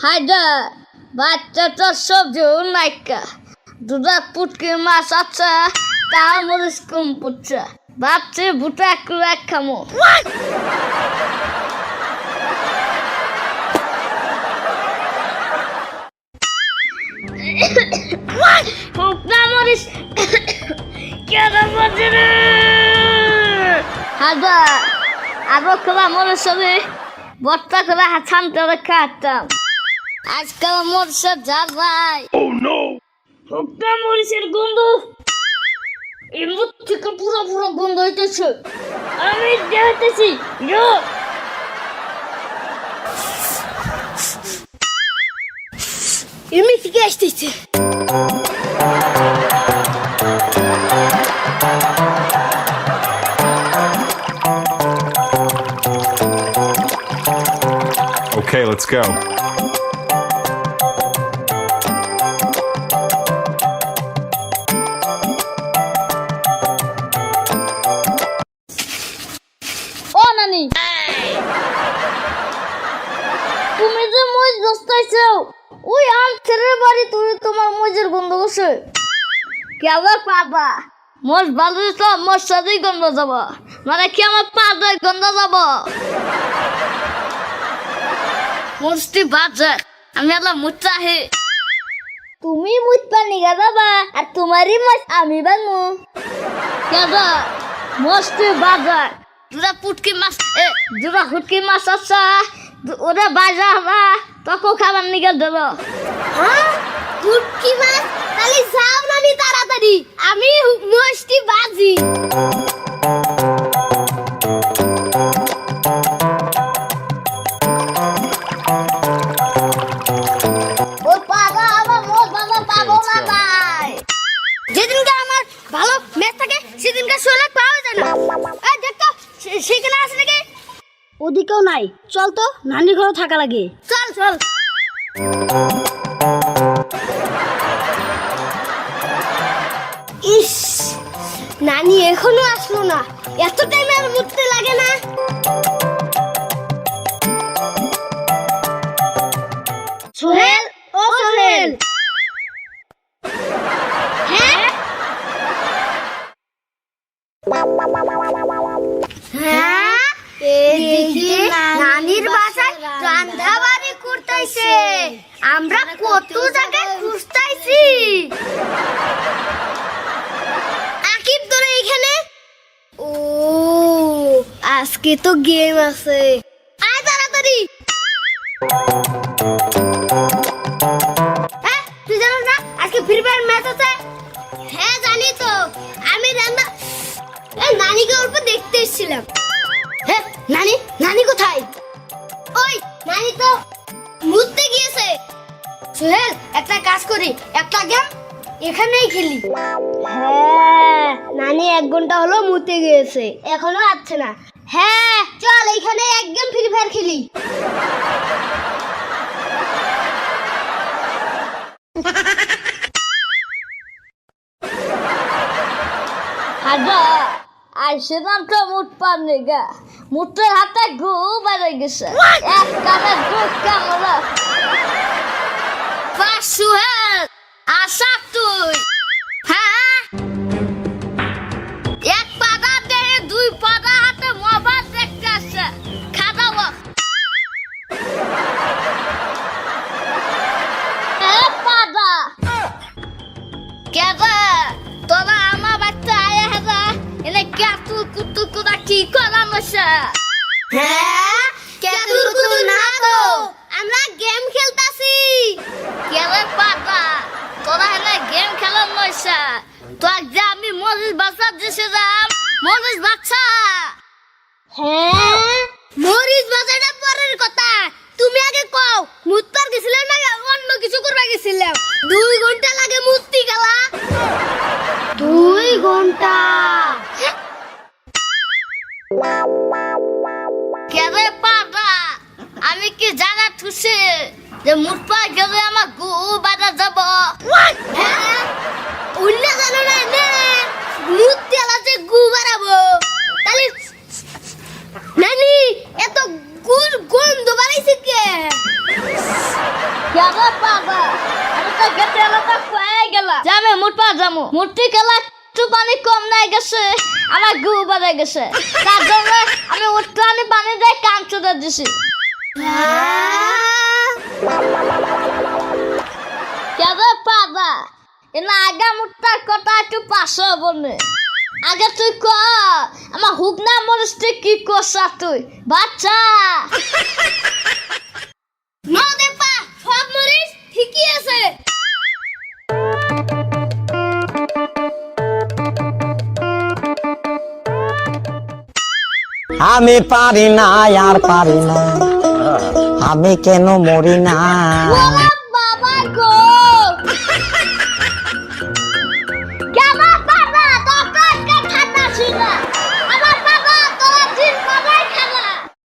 হায়দা বাচ্চাটা সবজি নাইকা দুধা পুটকি মাছ আছে তা মরিচ কম পুচ্ছা ভাবছি বুটা এক খামো হুকনা মরিচ কেন বলছি রে হায়দা আরো খোলা মরিচ হবে বর্তা করে ছানতে খাতাম আজকাল মরিচের ঝাল ভাই হুকনা মরিচের গন্ধ এর মুখ থেকে পুরো পুরো গন্ধ হইতেছে আমি দেখতেছি এমনি থেকে আসতেছে Okay, let's go. ও নানি তুমি যে মরিচ বস্তাইছো ওই আম ছেলের বাড়ি তুমি তোমার মরিচের গন্ধ করছে কেমন পাবা মরিচ ভালো তো মোর সাথেই গন্ধ যাব মানে কি আমার পাদায় গন্ধ যাব মরিচটি বাজে আমি আল্লাহ মুচ্ছা হে তুমি মুচ পানি গাবা আর তোমারই মাছ আমি বানমু কেন মস্তি বাজার দুটা পুটকি মাছ দুটা হুটকি মাছ আছে ওরা বাজা হবা তখন খাবার নিকে দিল হ্যাঁ পুটকি মাছ তাহলে যাও নানি তাড়াতাড়ি আমি মস্তি বাজি ও পাগা আমার মোট বাবা পাবো না ভাই যেদিনকে আমার ভালো ম্যাচ থাকে সেদিনকে শোলে পাওয়া যায় না এই দেখ তো সেখানে আছে নাকি ওদিকেও নাই চল তো নানির ঘরে থাকা লাগে চল চল ইস নানি এখনো আসলো না এত টাইম আর মুততে লাগে না সোহেল ও সোহেল হ্যাঁ হ্যাঁ এদিকে নানির বাসায় রান্নাবাড়ি করতেছে আমরা কত জায়গায় খুঁজতেছি আকিব ধরে এখানে ও আজকে তো গেম আছে আয় তাড়াতাড়ি হ্যাঁ তুই জানিস না আজকে ফ্রি ফায়ার ম্যাচ আছে হ্যাঁ জানি তো আমি রান্না নানিকে অল্প দেখতে এসেছিলাম হ্যাঁ নানি নানি কোথায় ওই নানি তো মুততে গিয়েছে সোহেল একটা কাজ করি একটা গেম এখানেই খেলি হ্যাঁ নানি 1 ঘন্টা হলো মুতে গিয়েছে এখনো আসছে না হ্যাঁ চল এখানে এক গেম ফ্রি ফায়ার খেলি হাজা আইসেলাম তো মুট পারনে গা মুটের হাতে গু বেড়ে গেছে এক কানে দুধ কামড়া সুহেল আশা তুই হ্যাঁ এক পাদা দেহে 2 পাদা হাতে মোবাইল দেখতে আসছে খাওয়া এক পাদা কেদা তোরা আমার বাচ্চা আয়া হেদা এনে কাতু কুতু কুদা কি করাম আছে হ্যাঁ কাতু কুতু না তো আমরা গেম খেলতাছি কেরে পাতা তোরা এনে গেম খেলার নয়সা তো আজ আমি মরিচ বাচ্চা দিছে যাম মরিচ বাচ্চা হ্যাঁ মরিচ বাচ্চাটা পরের কথা তুমি আগে কও মুতপার গেছিলাম না অন্য কিছু করবা গেছিলাম 2 ঘন্টা লাগে মুততি গেলা 2 ঘন্টা কেরে পাতা আমি কি জানা থুসে যে মুতপা গেলে আমার গু বাজা যাব হ্যাঁ অন্য জানো না নে মুততে আছে গু বাড়াবো তাহলে নানি এত গুড় গন্ধ বাড়াইছে কে কেন পাবা আমি তো গেতে এলাকা কয়ে গেলাম যে আমি মুটপা যাবো মূর্তি খেলা একটু পানি কম নাই গেছে আমার গু বাড়ে গেছে তার জন্য আমি উঠতে পানি দিয়ে কান চুদে দিছি কেন পাবা এনা আগা মুটটার কথা একটু পাশে বলে আগে তুই ক আমার হুকনা মরিসতে কি করছা তুই বাচ্চা না দেপা সব মরিস ঠিকই আছে আমি পারি না আর পারি না আমি কেন মরি না ওরা